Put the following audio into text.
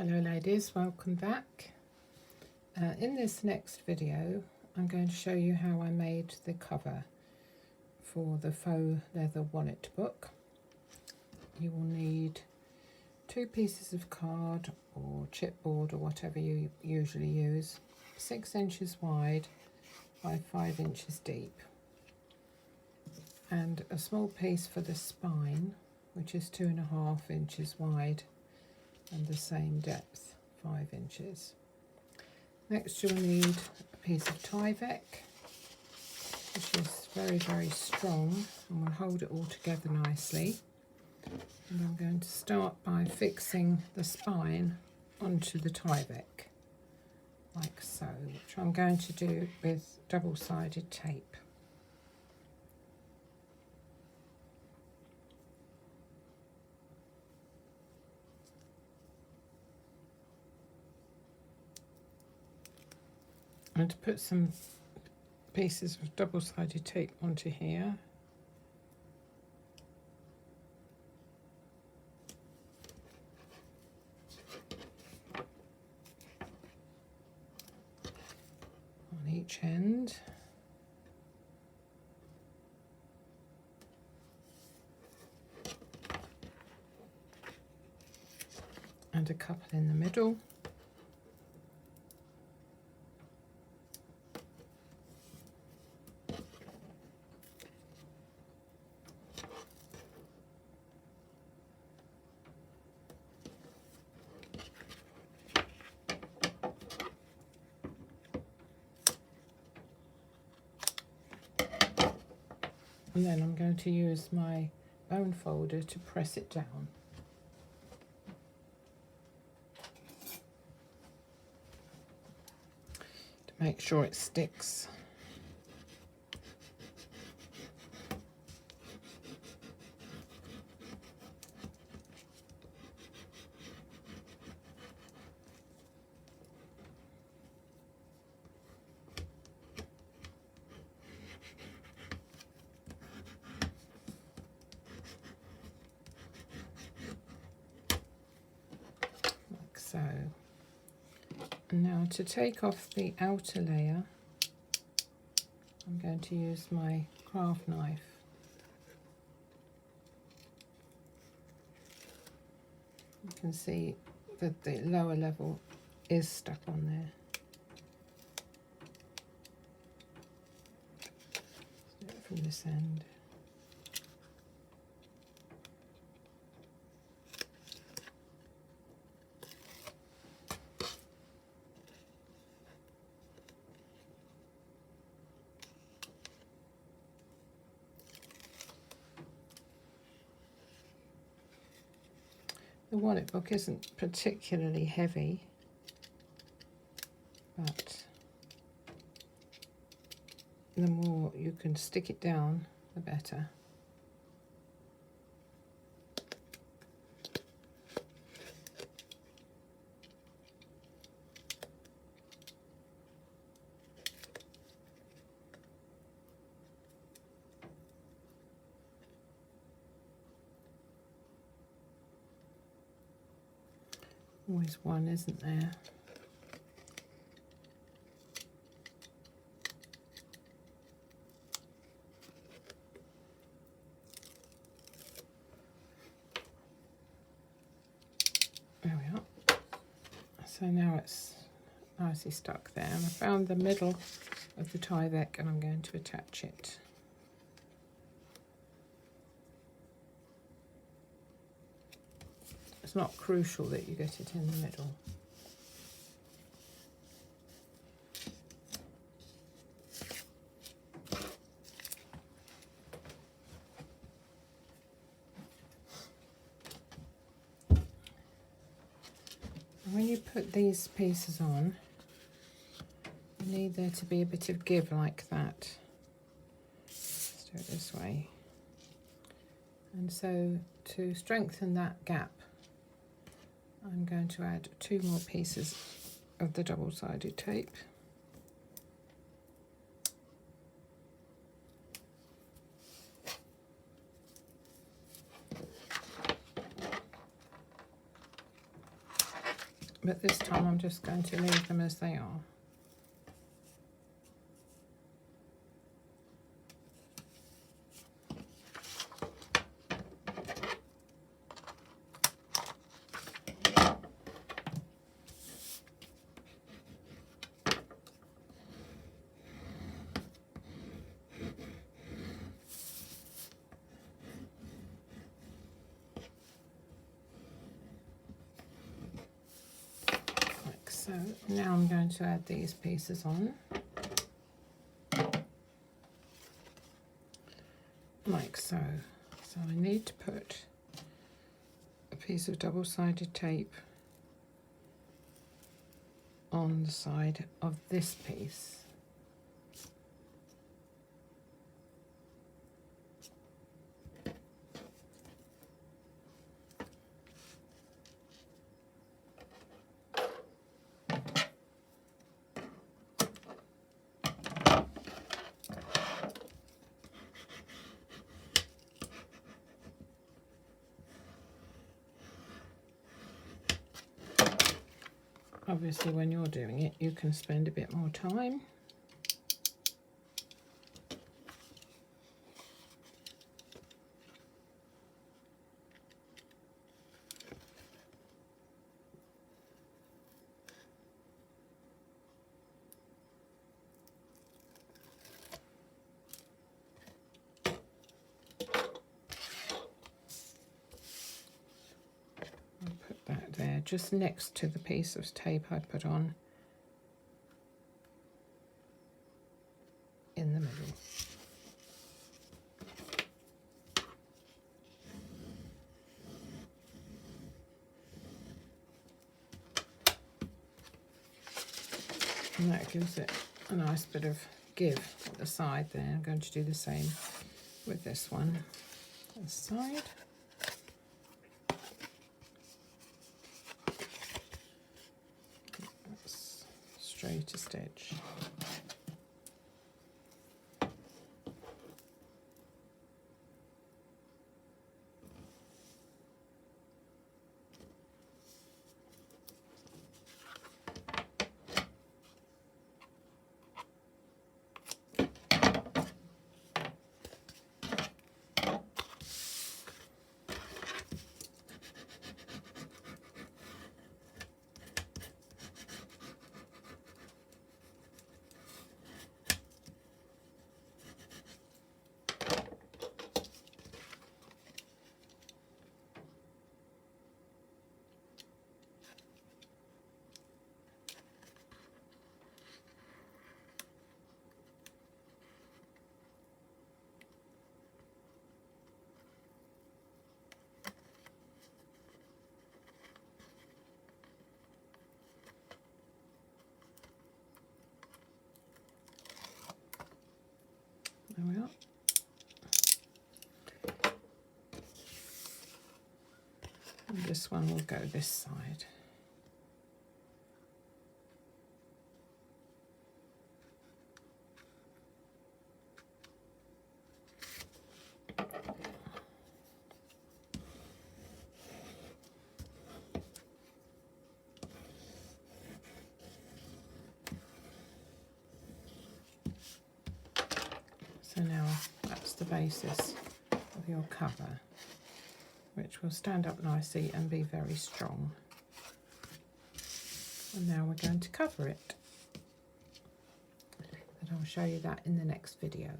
Hello ladies, welcome back. In this next video I'm going to show you how I made the cover for the faux leather wallet book. You will need 2 pieces of card or chipboard or whatever you usually use, 6 inches wide by 5 inches deep, and a small piece for the spine which is 2.5 inches wide and the same depth, 5 inches. Next you'll need a piece of Tyvek, which is very strong and will hold it all together nicely. And I'm going to start by fixing the spine onto the Tyvek, like so, which I'm going to do with double-sided tape. And to put some pieces of double-sided tape onto here. On each end. And a couple in the middle. And then I'm going to use my bone folder to press it down. To make sure it sticks. So, and now to take off the outer layer, I'm going to use my craft knife. You can see that the lower level is stuck on there. Let's do it from this end. The wallet book isn't particularly heavy, but the more you can stick it down, the better. Always one, isn't there? There we are. So now it's nicely stuck there. And I found the middle of the Tyvek and I'm going to attach it. It's not crucial that you get it in the middle. When you put these pieces on, you need there to be a bit of give like that. Let's do it this way. And so to strengthen that gap, I'm going to add 2 more pieces of the double-sided tape. but this time I'm just going to leave them as they are. So now I'm going to add these pieces on, like so. So I need to put a piece of double-sided tape on the side of this piece. Obviously, when you're doing it, you can spend a bit more time. There, just next to the piece of tape I put on in the middle. And that gives it a nice bit of give at the side there. I'm going to do the same with this one. This side. Straight a stitch. There we are. And this one will go this side. So now that's the basis of your cover, which will stand up nicely and be very strong. And now we're going to cover it. And I'll show you that in the next video.